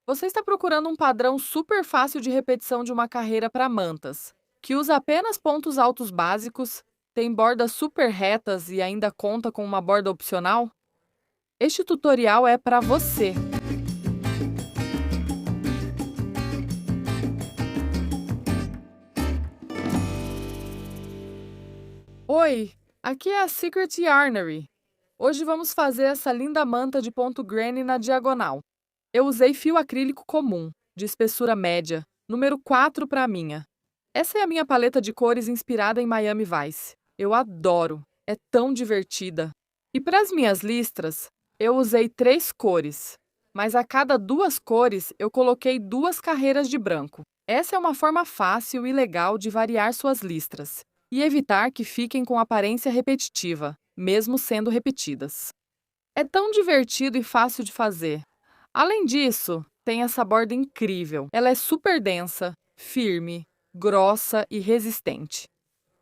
Você está procurando um padrão super fácil de repetição de uma carreira para mantas, que usa apenas pontos altos básicos, tem bordas super retas e ainda conta com uma borda opcional? Este tutorial é para você. Oi, aqui é a Secret Yarnery. Hoje vamos fazer essa linda manta de ponto granny na diagonal. Eu usei fio acrílico comum, de espessura média, número 4 para a minha. Essa é a minha paleta de cores inspirada em Miami Vice. Eu adoro, é tão divertida. E para as minhas listras, eu usei 3 cores, mas a cada 2 cores eu coloquei 2 carreiras de branco. Essa é uma forma fácil e legal de variar suas listras e evitar que fiquem com aparência repetitiva, mesmo sendo repetidas. É tão divertido e fácil de fazer. Além disso, tem essa borda incrível. Ela é super densa, firme, grossa e resistente.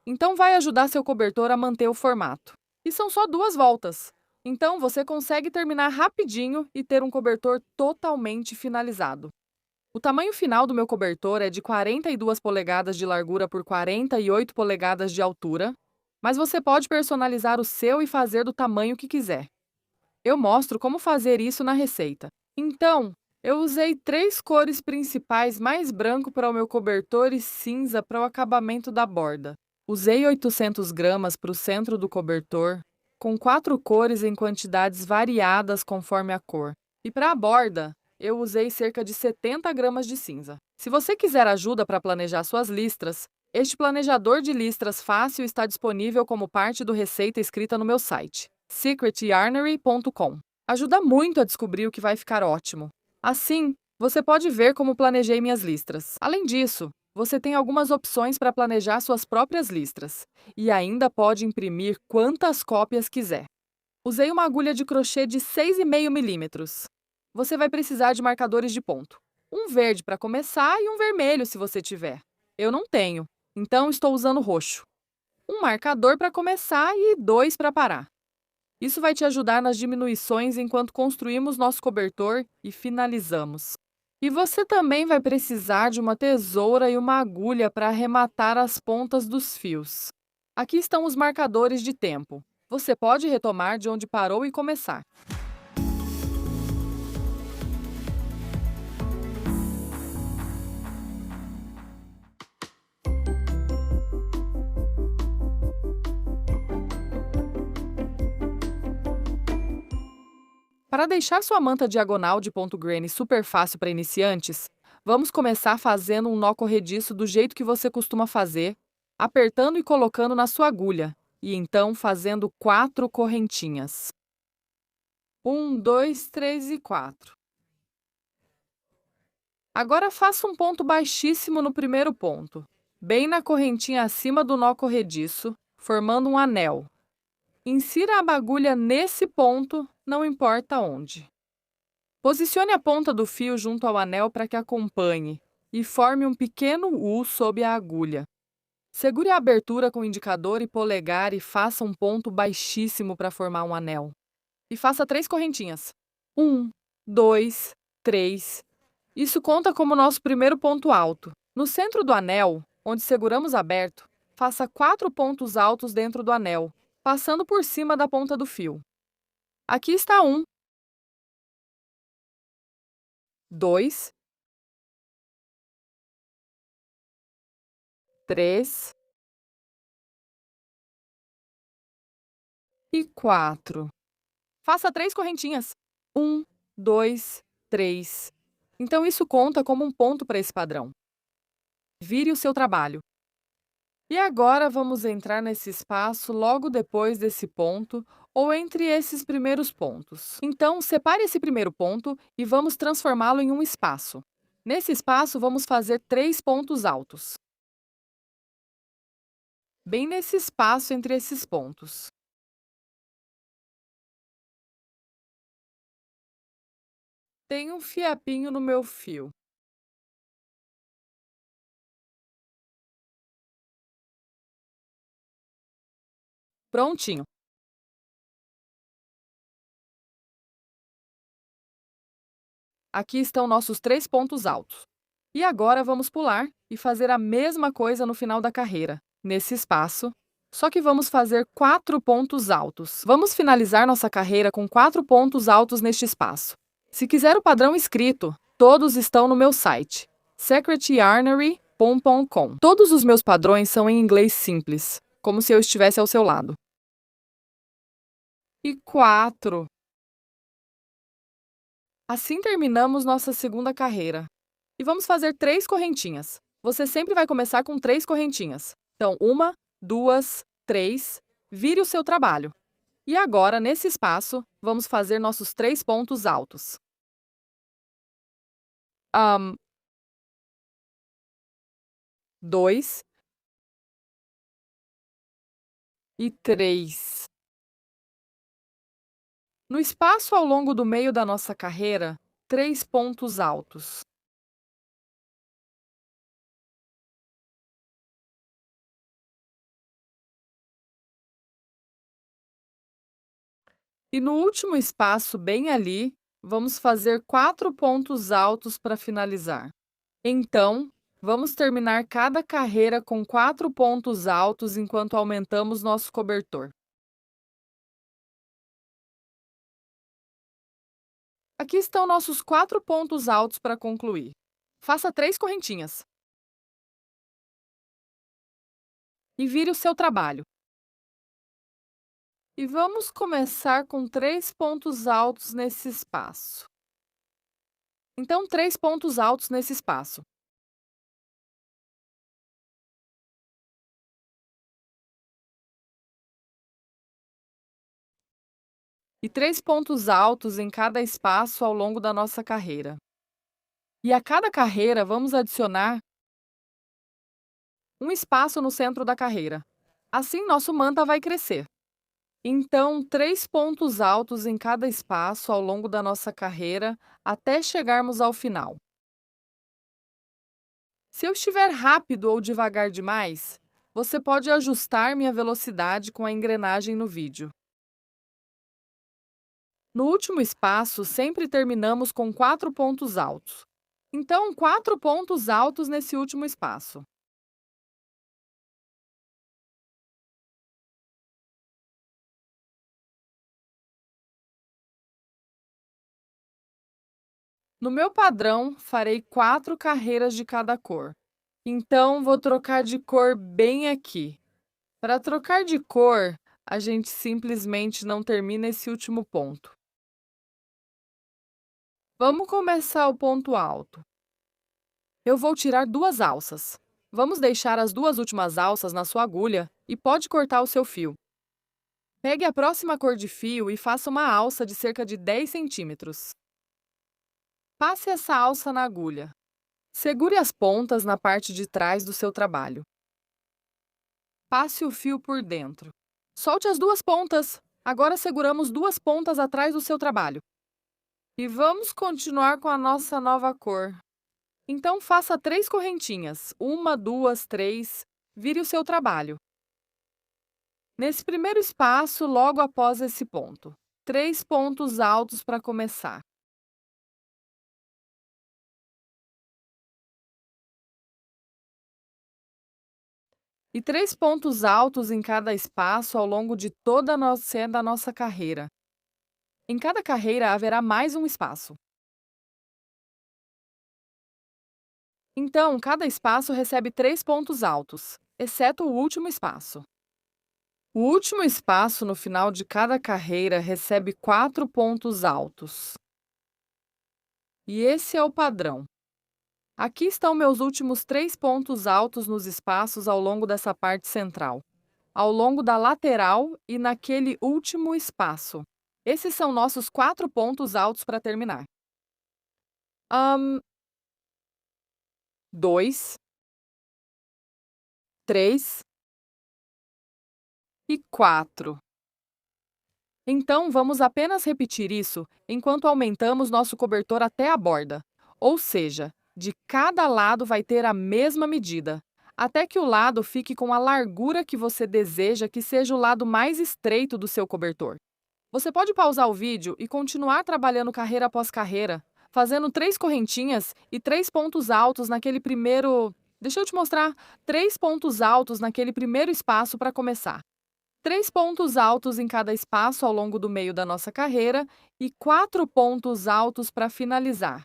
Então vai ajudar seu cobertor a manter o formato. E são só 2 voltas. Então você consegue terminar rapidinho e ter um cobertor totalmente finalizado. O tamanho final do meu cobertor é de 42 polegadas de largura por 48 polegadas de altura, mas você pode personalizar o seu e fazer do tamanho que quiser. Eu mostro como fazer isso na receita. Então, eu usei 3 cores principais mais branco para o meu cobertor e cinza para o acabamento da borda. Usei 800 gramas para o centro do cobertor, com 4 cores em quantidades variadas conforme a cor. E para a borda, eu usei cerca de 70 gramas de cinza. Se você quiser ajuda para planejar suas listras, este planejador de listras fácil está disponível como parte do receita escrita no meu site, secretyarnery.com. Ajuda muito a descobrir o que vai ficar ótimo. Assim, você pode ver como planejei minhas listras. Além disso, você tem algumas opções para planejar suas próprias listras e ainda pode imprimir quantas cópias quiser. Usei uma agulha de crochê de 6,5 milímetros. Você vai precisar de marcadores de ponto. Um verde para começar e um vermelho se você tiver. Eu não tenho, então estou usando roxo. Um marcador para começar e 2 para parar. Isso vai te ajudar nas diminuições enquanto construímos nosso cobertor e finalizamos. E você também vai precisar de uma tesoura e uma agulha para arrematar as pontas dos fios. Aqui estão os marcadores de tempo. Você pode retomar de onde parou e começar. Para deixar sua manta diagonal de ponto granny super fácil para iniciantes, vamos começar fazendo um nó corrediço do jeito que você costuma fazer, apertando e colocando na sua agulha, e então fazendo 4 correntinhas. 1, 2, 3 e 4. Agora faça um ponto baixíssimo no primeiro ponto, bem na correntinha acima do nó corrediço, formando um anel. Insira a agulha nesse ponto, não importa onde. Posicione a ponta do fio junto ao anel para que acompanhe e forme um pequeno U sob a agulha. Segure a abertura com o indicador e polegar e faça um ponto baixíssimo para formar um anel. E faça 3 correntinhas. 1, 2, 3. Isso conta como nosso primeiro ponto alto. No centro do anel, onde seguramos aberto, faça 4 pontos altos dentro do anel, passando por cima da ponta do fio. Aqui está 1, 2, 3 e 4. Faça 3 correntinhas. 1, 2, 3. Então, isso conta como um ponto para esse padrão. Vire o seu trabalho. E agora vamos entrar nesse espaço logo depois desse ponto ou entre esses primeiros pontos. Então, separe esse primeiro ponto e vamos transformá-lo em um espaço. Nesse espaço, vamos fazer 3 pontos altos. Bem nesse espaço entre esses pontos. Tem um fiapinho no meu fio. Prontinho! Aqui estão nossos 3 pontos altos. E agora vamos pular e fazer a mesma coisa no final da carreira, nesse espaço, só que vamos fazer 4 pontos altos. Vamos finalizar nossa carreira com 4 pontos altos neste espaço. Se quiser o padrão escrito, todos estão no meu site, secretyarnery.com. Todos os meus padrões são em inglês simples, como se eu estivesse ao seu lado. E 4. Assim terminamos nossa segunda carreira. E vamos fazer 3 correntinhas. Você sempre vai começar com 3 correntinhas. Então, 1, 2, 3, vire o seu trabalho. E agora, nesse espaço, vamos fazer nossos 3 pontos altos. 2 e 3. No espaço ao longo do meio da nossa carreira, 3 pontos altos. E no último espaço, bem ali, vamos fazer 4 pontos altos para finalizar. Então, vamos terminar cada carreira com 4 pontos altos enquanto aumentamos nosso cobertor. Aqui estão nossos 4 pontos altos para concluir. Faça 3 correntinhas. E vire o seu trabalho. E vamos começar com 3 pontos altos nesse espaço. Então, 3 pontos altos nesse espaço. E 3 pontos altos em cada espaço ao longo da nossa carreira. E a cada carreira, vamos adicionar um espaço no centro da carreira. Assim, nosso manta vai crescer. Então, 3 pontos altos em cada espaço ao longo da nossa carreira até chegarmos ao final. Se eu estiver rápido ou devagar demais, você pode ajustar minha velocidade com a engrenagem no vídeo. No último espaço, sempre terminamos com 4 pontos altos. Então, 4 pontos altos nesse último espaço. No meu padrão, farei 4 carreiras de cada cor. Então, vou trocar de cor bem aqui. Para trocar de cor, a gente simplesmente não termina esse último ponto. Vamos começar o ponto alto. Eu vou tirar 2 alças. Vamos deixar as 2 últimas alças na sua agulha e pode cortar o seu fio. Pegue a próxima cor de fio e faça uma alça de cerca de 10 centímetros. Passe essa alça na agulha. Segure as pontas na parte de trás do seu trabalho. Passe o fio por dentro. Solte as 2 pontas. Agora seguramos 2 pontas atrás do seu trabalho. E vamos continuar com a nossa nova cor. Então, faça 3 correntinhas. 1, 2, 3. Vire o seu trabalho. Nesse primeiro espaço, logo após esse ponto. 3 pontos altos para começar. E 3 pontos altos em cada espaço ao longo de toda a nossa carreira. Em cada carreira haverá mais um espaço. Então, cada espaço recebe 3 pontos altos, exceto o último espaço. O último espaço no final de cada carreira recebe 4 pontos altos. E esse é o padrão. Aqui estão meus últimos 3 pontos altos nos espaços ao longo dessa parte central, ao longo da lateral e naquele último espaço. Esses são nossos 4 pontos altos para terminar. 2, 3 e 4. Então, vamos apenas repetir isso enquanto aumentamos nosso cobertor até a borda. Ou seja, de cada lado vai ter a mesma medida, até que o lado fique com a largura que você deseja que seja o lado mais estreito do seu cobertor. Você pode pausar o vídeo e continuar trabalhando carreira após carreira, fazendo 3 correntinhas e 3 pontos altos naquele primeiro... Deixa eu te mostrar 3 pontos altos naquele primeiro espaço para começar. 3 pontos altos em cada espaço ao longo do meio da nossa carreira e 4 pontos altos para finalizar.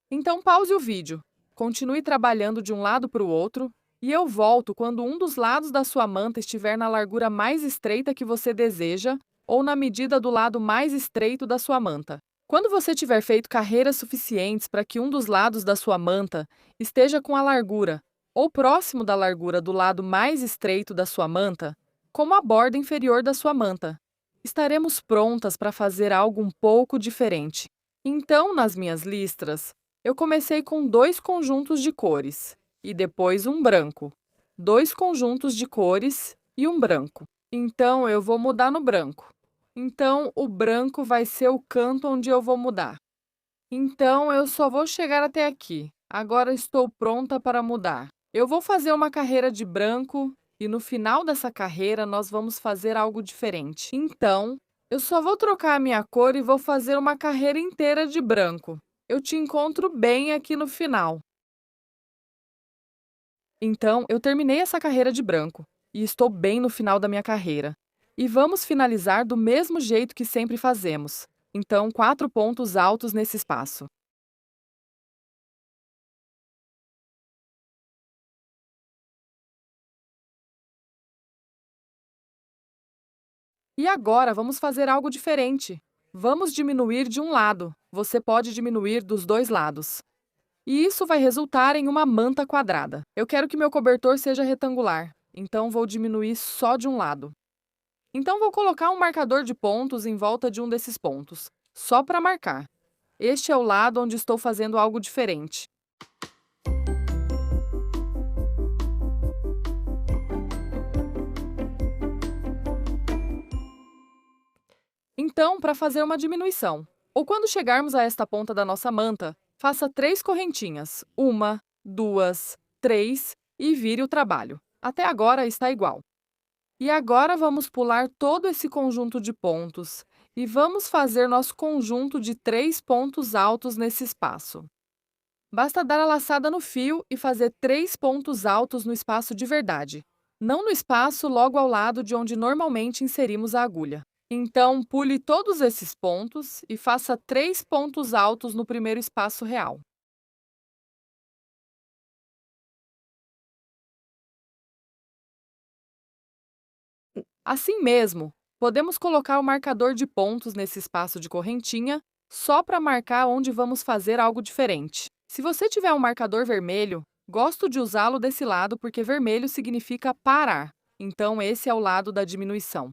Então, pause o vídeo, continue trabalhando de um lado para o outro e eu volto quando um dos lados da sua manta estiver na largura mais estreita que você deseja ou na medida do lado mais estreito da sua manta. Quando você tiver feito carreiras suficientes para que um dos lados da sua manta esteja com a largura ou próximo da largura do lado mais estreito da sua manta, como a borda inferior da sua manta, estaremos prontas para fazer algo um pouco diferente. Então, nas minhas listras, eu comecei com 2 conjuntos de cores e depois um branco, 2 conjuntos de cores e um branco. Então, eu vou mudar no branco. Então, o branco vai ser o canto onde eu vou mudar. Então, eu só vou chegar até aqui. Agora estou pronta para mudar. Eu vou fazer uma carreira de branco e no final dessa carreira nós vamos fazer algo diferente. Então, eu só vou trocar a minha cor e vou fazer uma carreira inteira de branco. Eu te encontro bem aqui no final. Então, eu terminei essa carreira de branco e estou bem no final da minha carreira. E vamos finalizar do mesmo jeito que sempre fazemos. Então, 4 pontos altos nesse espaço. E agora vamos fazer algo diferente. Vamos diminuir de um lado. Você pode diminuir dos 2 lados. E isso vai resultar em uma manta quadrada. Eu quero que meu cobertor seja retangular, então vou diminuir só de um lado. Então vou colocar um marcador de pontos em volta de um desses pontos, só para marcar. Este é o lado onde estou fazendo algo diferente. Então, para fazer uma diminuição, ou quando chegarmos a esta ponta da nossa manta, faça 3 correntinhas, 1, 2, 3 e vire o trabalho. Até agora está igual. E agora vamos pular todo esse conjunto de pontos e vamos fazer nosso conjunto de 3 pontos altos nesse espaço. Basta dar a laçada no fio e fazer 3 pontos altos no espaço de verdade, não no espaço logo ao lado de onde normalmente inserimos a agulha. Então, pule todos esses pontos e faça 3 pontos altos no primeiro espaço real. Assim mesmo, podemos colocar o marcador de pontos nesse espaço de correntinha só para marcar onde vamos fazer algo diferente. Se você tiver um marcador vermelho, gosto de usá-lo desse lado porque vermelho significa parar, então esse é o lado da diminuição.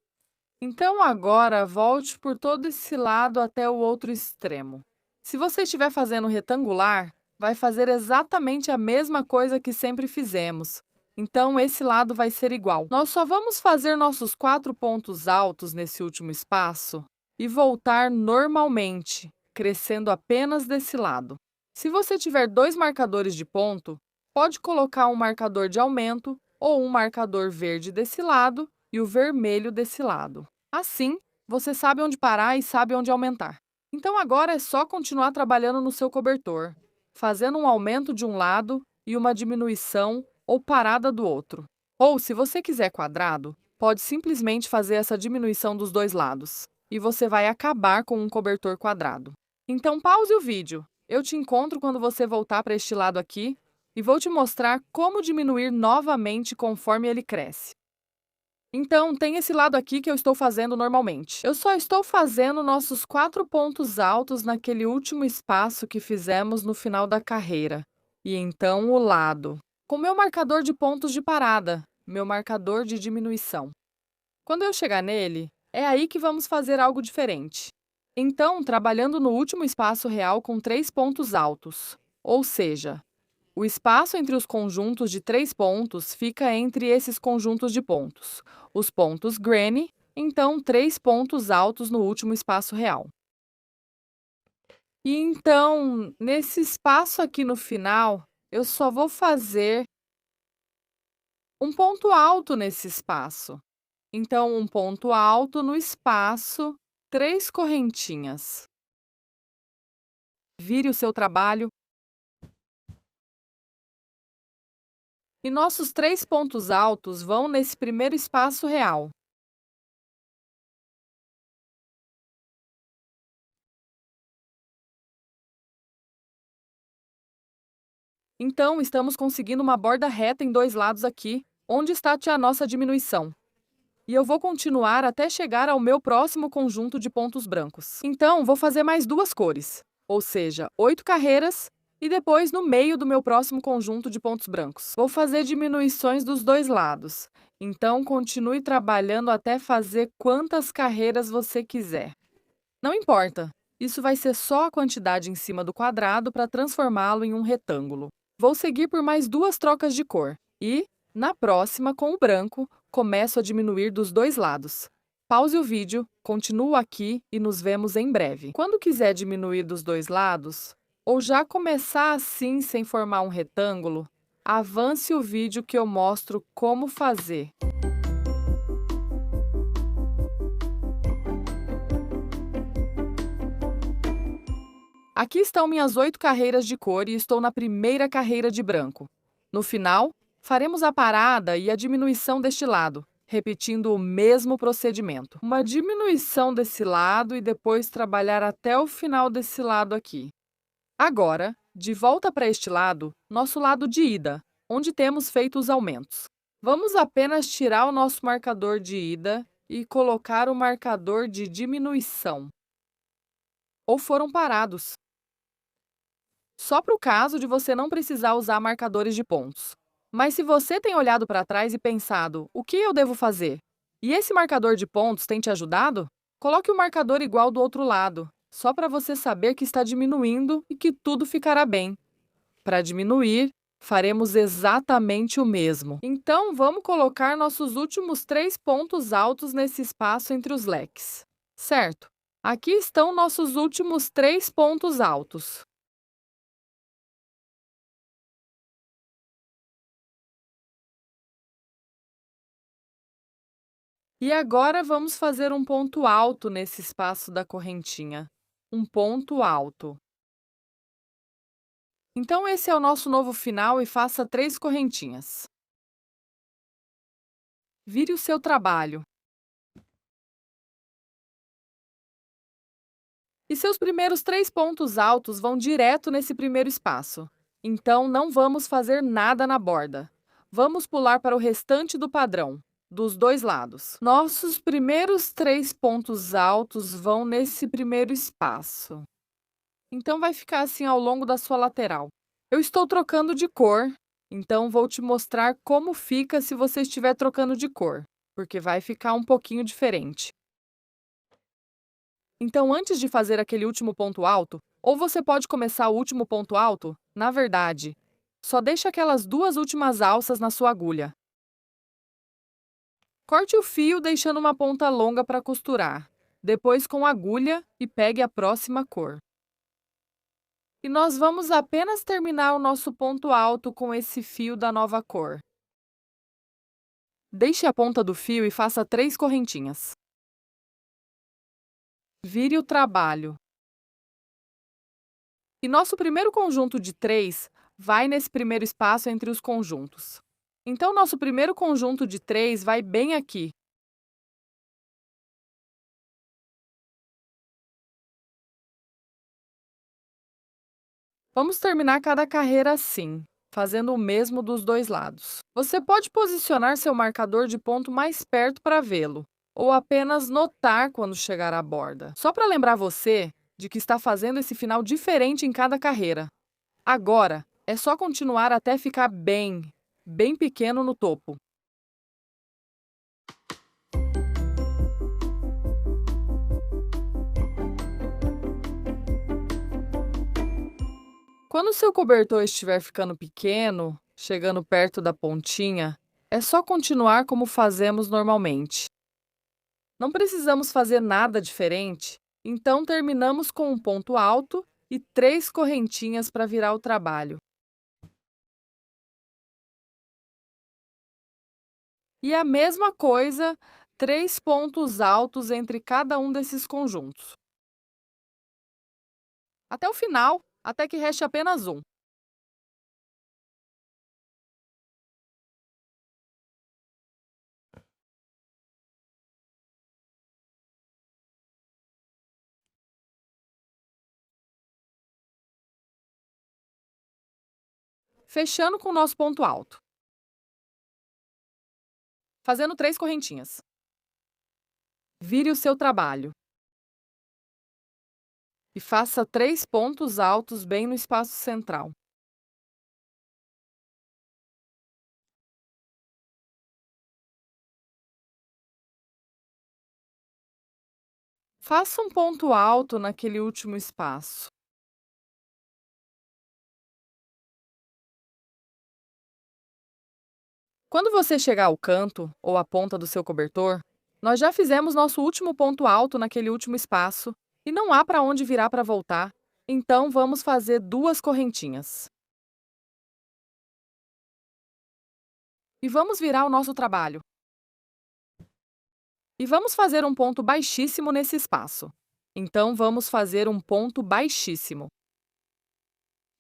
Então agora volte por todo esse lado até o outro extremo. Se você estiver fazendo retangular, vai fazer exatamente a mesma coisa que sempre fizemos. Então, esse lado vai ser igual. Nós só vamos fazer nossos 4 pontos altos nesse último espaço e voltar normalmente, crescendo apenas desse lado. Se você tiver 2 marcadores de ponto, pode colocar um marcador de aumento ou um marcador verde desse lado e o vermelho desse lado. Assim, você sabe onde parar e sabe onde aumentar. Então, agora é só continuar trabalhando no seu cobertor, fazendo um aumento de um lado e uma diminuição ou parada do outro. Ou, se você quiser quadrado, pode simplesmente fazer essa diminuição dos 2 lados, e você vai acabar com um cobertor quadrado. Então, pause o vídeo. Eu te encontro quando você voltar para este lado aqui e vou te mostrar como diminuir novamente conforme ele cresce. Então, tem esse lado aqui que eu estou fazendo normalmente. Eu só estou fazendo nossos 4 pontos altos naquele último espaço que fizemos no final da carreira. E então o lado. Com meu marcador de pontos de parada, meu marcador de diminuição. Quando eu chegar nele, é aí que vamos fazer algo diferente. Então, trabalhando no último espaço real com 3 pontos altos, ou seja, o espaço entre os conjuntos de 3 pontos fica entre esses conjuntos de pontos. Os pontos granny, então 3 pontos altos no último espaço real. E então, nesse espaço aqui no final, eu só vou fazer um ponto alto nesse espaço. Então, um ponto alto no espaço, 3 correntinhas. Vire o seu trabalho. E nossos 3 pontos altos vão nesse primeiro espaço real. Então, estamos conseguindo uma borda reta em 2 lados aqui, onde está a nossa diminuição. E eu vou continuar até chegar ao meu próximo conjunto de pontos brancos. Então, vou fazer mais 2 cores, ou seja, 8 carreiras, e depois no meio do meu próximo conjunto de pontos brancos. Vou fazer diminuições dos 2 lados. Então, continue trabalhando até fazer quantas carreiras você quiser. Não importa, isso vai ser só a quantidade em cima do quadrado para transformá-lo em um retângulo. Vou seguir por mais 2 trocas de cor e, na próxima, com o branco, começo a diminuir dos 2 lados. Pause o vídeo, continuo aqui e nos vemos em breve. Quando quiser diminuir dos 2 lados, ou já começar assim sem formar um retângulo, avance o vídeo que eu mostro como fazer. Aqui estão minhas 8 carreiras de cor e estou na primeira carreira de branco. No final, faremos a parada e a diminuição deste lado, repetindo o mesmo procedimento. Uma diminuição desse lado e depois trabalhar até o final desse lado aqui. Agora, de volta para este lado, nosso lado de ida, onde temos feito os aumentos. Vamos apenas tirar o nosso marcador de ida e colocar o marcador de diminuição. Ou foram parados. Só para o caso de você não precisar usar marcadores de pontos. Mas se você tem olhado para trás e pensado, o que eu devo fazer? E esse marcador de pontos tem te ajudado? Coloque o marcador igual do outro lado, só para você saber que está diminuindo e que tudo ficará bem. Para diminuir, faremos exatamente o mesmo. Então, vamos colocar nossos últimos 3 pontos altos nesse espaço entre os leques. Certo? Aqui estão nossos últimos 3 pontos altos. E agora vamos fazer um ponto alto nesse espaço da correntinha. Um ponto alto. Então, esse é o nosso novo final e faça 3 correntinhas. Vire o seu trabalho. E seus primeiros 3 pontos altos vão direto nesse primeiro espaço. Então, não vamos fazer nada na borda. Vamos pular para o restante do padrão, dos 2 lados. Nossos primeiros 3 pontos altos vão nesse primeiro espaço. Então, vai ficar assim ao longo da sua lateral. Eu estou trocando de cor, então vou te mostrar como fica se você estiver trocando de cor, porque vai ficar um pouquinho diferente. Então, antes de fazer aquele último ponto alto, ou você pode começar o último ponto alto, na verdade, só deixe aquelas 2 últimas alças na sua agulha. Corte o fio deixando uma ponta longa para costurar, depois com a agulha e pegue a próxima cor. E nós vamos apenas terminar o nosso ponto alto com esse fio da nova cor. Deixe a ponta do fio e faça 3 correntinhas. Vire o trabalho. E nosso primeiro conjunto de 3 vai nesse primeiro espaço entre os conjuntos. Então, nosso primeiro conjunto de 3 vai bem aqui. Vamos terminar cada carreira assim, fazendo o mesmo dos 2 lados. Você pode posicionar seu marcador de ponto mais perto para vê-lo, ou apenas notar quando chegar à borda. Só para lembrar você de que está fazendo esse final diferente em cada carreira. Agora, é só continuar até ficar bem pequeno no topo. Quando o seu cobertor estiver ficando pequeno, chegando perto da pontinha, é só continuar como fazemos normalmente. Não precisamos fazer nada diferente, então terminamos com um ponto alto e 3 correntinhas para virar o trabalho. E a mesma coisa, 3 pontos altos entre cada um desses conjuntos. Até o final, até que reste apenas um. Fechando com o nosso ponto alto. Fazendo 3 correntinhas. Vire o seu trabalho. E faça 3 pontos altos bem no espaço central. Faça um ponto alto naquele último espaço. Quando você chegar ao canto ou à ponta do seu cobertor, nós já fizemos nosso último ponto alto naquele último espaço e não há para onde virar para voltar, então vamos fazer 2 correntinhas. E vamos virar o nosso trabalho. E vamos fazer um ponto baixíssimo nesse espaço. Então vamos fazer um ponto baixíssimo.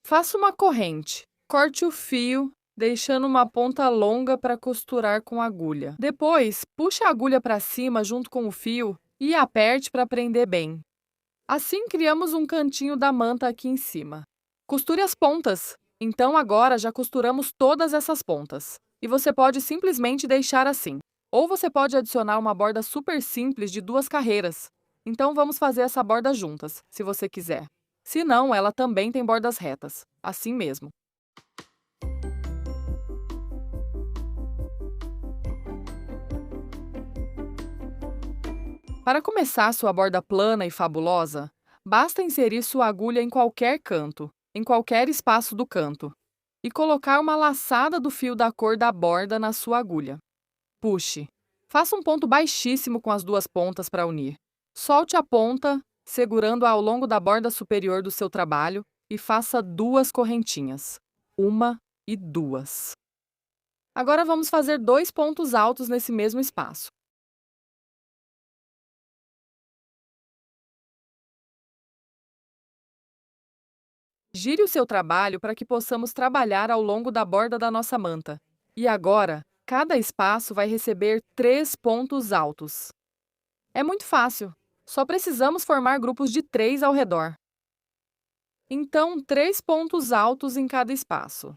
Faça uma corrente. Corte o fio, deixando uma ponta longa para costurar com a agulha. Depois, puxe a agulha para cima junto com o fio e aperte para prender bem. Assim, criamos um cantinho da manta aqui em cima. Costure as pontas. Então, agora já costuramos todas essas pontas. E você pode simplesmente deixar assim. Ou você pode adicionar uma borda super simples de 2 carreiras. Então, vamos fazer essa borda juntas, se você quiser. Se não, ela também tem bordas retas. Assim mesmo. Para começar sua borda plana e fabulosa, basta inserir sua agulha em qualquer canto, em qualquer espaço do canto, e colocar uma laçada do fio da cor da borda na sua agulha. Puxe. Faça um ponto baixíssimo com as 2 pontas para unir. Solte a ponta, segurando-a ao longo da borda superior do seu trabalho e faça 2 correntinhas. 1 e 2. Agora vamos fazer 2 pontos altos nesse mesmo espaço. Gire o seu trabalho para que possamos trabalhar ao longo da borda da nossa manta. E agora, cada espaço vai receber 3 pontos altos. É muito fácil, só precisamos formar grupos de 3 ao redor. Então, 3 pontos altos em cada espaço.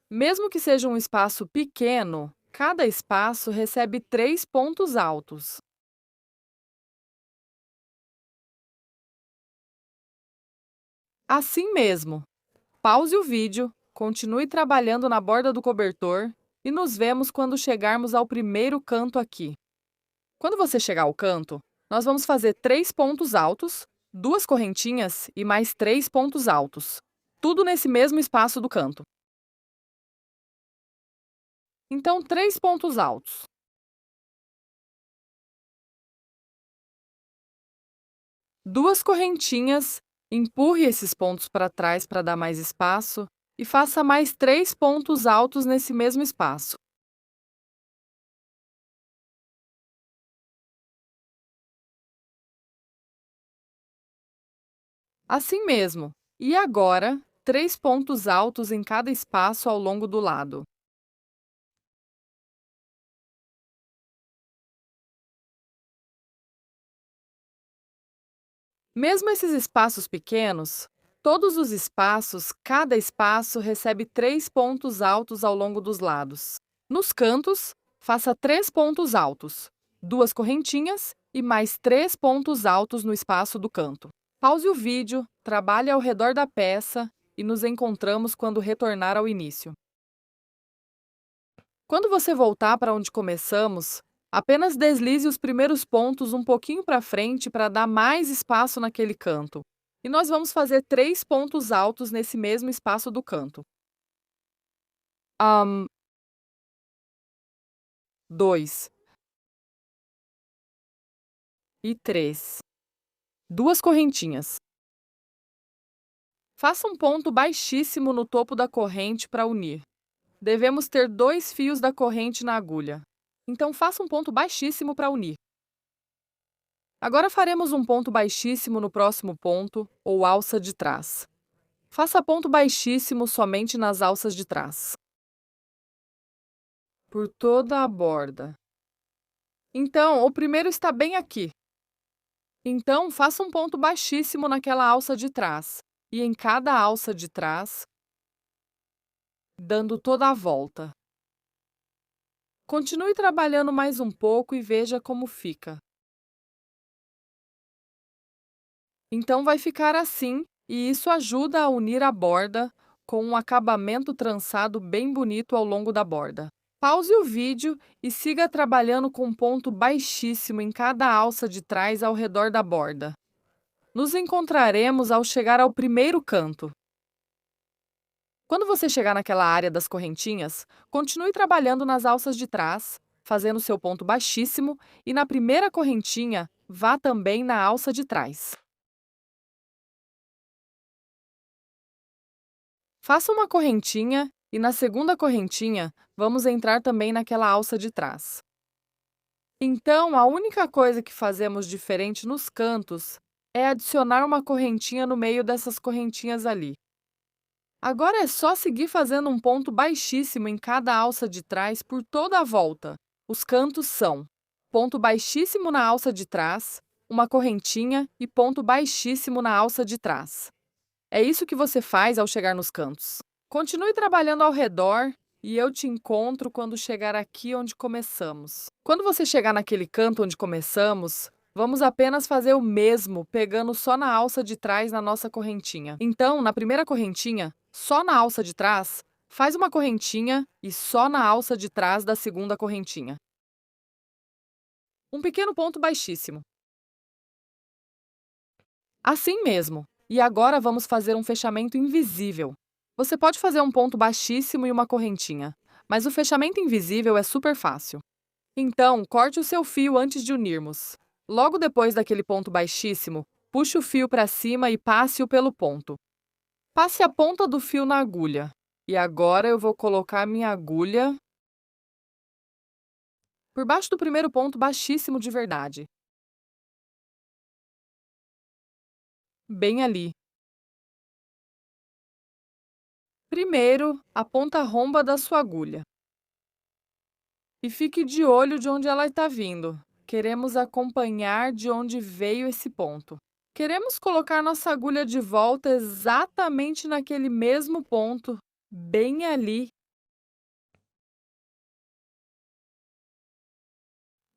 Mesmo que seja um espaço pequeno, cada espaço recebe 3 pontos altos. Assim mesmo. Pause o vídeo, continue trabalhando na borda do cobertor e nos vemos quando chegarmos ao primeiro canto aqui. Quando você chegar ao canto, nós vamos fazer 3 pontos altos, 2 correntinhas e mais 3 pontos altos. Tudo nesse mesmo espaço do canto. Então, 3 pontos altos. 2 correntinhas, empurre esses pontos para trás para dar mais espaço e faça mais 3 pontos altos nesse mesmo espaço. Assim mesmo. E agora, 3 pontos altos em cada espaço ao longo do lado. Mesmo esses espaços pequenos, todos os espaços, cada espaço recebe 3 pontos altos ao longo dos lados. Nos cantos, faça 3 pontos altos, 2 correntinhas e mais 3 pontos altos no espaço do canto. Pause o vídeo, trabalhe ao redor da peça e nos encontramos quando retornar ao início. Quando você voltar para onde começamos, apenas deslize os primeiros pontos um pouquinho para frente para dar mais espaço naquele canto. E nós vamos fazer 3 pontos altos nesse mesmo espaço do canto. 2 e 3. 2 correntinhas. Faça um ponto baixíssimo no topo da corrente para unir. Devemos ter 2 fios da corrente na agulha. Então, faça um ponto baixíssimo para unir. Agora faremos um ponto baixíssimo no próximo ponto, ou alça de trás. Faça ponto baixíssimo somente nas alças de trás, por toda a borda. Então, o primeiro está bem aqui. Então, faça um ponto baixíssimo naquela alça de trás, e em cada alça de trás, dando toda a volta. Continue trabalhando mais um pouco e veja como fica. Então, vai ficar assim, e isso ajuda a unir a borda com um acabamento trançado bem bonito ao longo da borda. Pause o vídeo e siga trabalhando com um ponto baixíssimo em cada alça de trás ao redor da borda. Nos encontraremos ao chegar ao primeiro canto. Quando você chegar naquela área das correntinhas, continue trabalhando nas alças de trás, fazendo seu ponto baixíssimo, e na primeira correntinha, vá também na alça de trás. Faça uma correntinha e na segunda correntinha, vamos entrar também naquela alça de trás. Então, a única coisa que fazemos diferente nos cantos é adicionar uma correntinha no meio dessas correntinhas ali. Agora é só seguir fazendo um ponto baixíssimo em cada alça de trás por toda a volta. Os cantos são ponto baixíssimo na alça de trás, uma correntinha e ponto baixíssimo na alça de trás. É isso que você faz ao chegar nos cantos. Continue trabalhando ao redor e eu te encontro quando chegar aqui onde começamos. Quando você chegar naquele canto onde começamos, vamos apenas fazer o mesmo, pegando só na alça de trás na nossa correntinha. Então, na primeira correntinha, só na alça de trás, faz uma correntinha e só na alça de trás da segunda correntinha. Um pequeno ponto baixíssimo. Assim mesmo. E agora vamos fazer um fechamento invisível. Você pode fazer um ponto baixíssimo e uma correntinha, mas o fechamento invisível é super fácil. Então, corte o seu fio antes de unirmos. Logo depois daquele ponto baixíssimo, puxe o fio para cima e passe-o pelo ponto. Passe a ponta do fio na agulha. E agora eu vou colocar minha agulha por baixo do primeiro ponto baixíssimo de verdade. Bem ali. Primeiro, a ponta romba da sua agulha. E fique de olho de onde ela está vindo. Queremos acompanhar de onde veio esse ponto. Queremos colocar nossa agulha de volta exatamente naquele mesmo ponto, bem ali.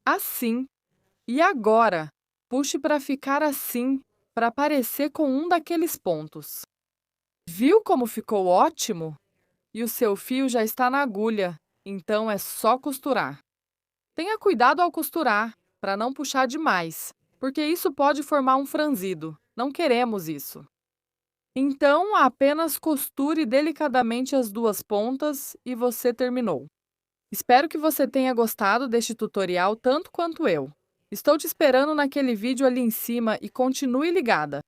Assim. E agora, puxe para ficar assim, para parecer com um daqueles pontos. Viu como ficou ótimo? E o seu fio já está na agulha, então é só costurar. Tenha cuidado ao costurar, para não puxar demais, porque isso pode formar um franzido. Não queremos isso. Então, apenas costure delicadamente as duas pontas e você terminou. Espero que você tenha gostado deste tutorial tanto quanto eu. Estou te esperando naquele vídeo ali em cima e continue ligada!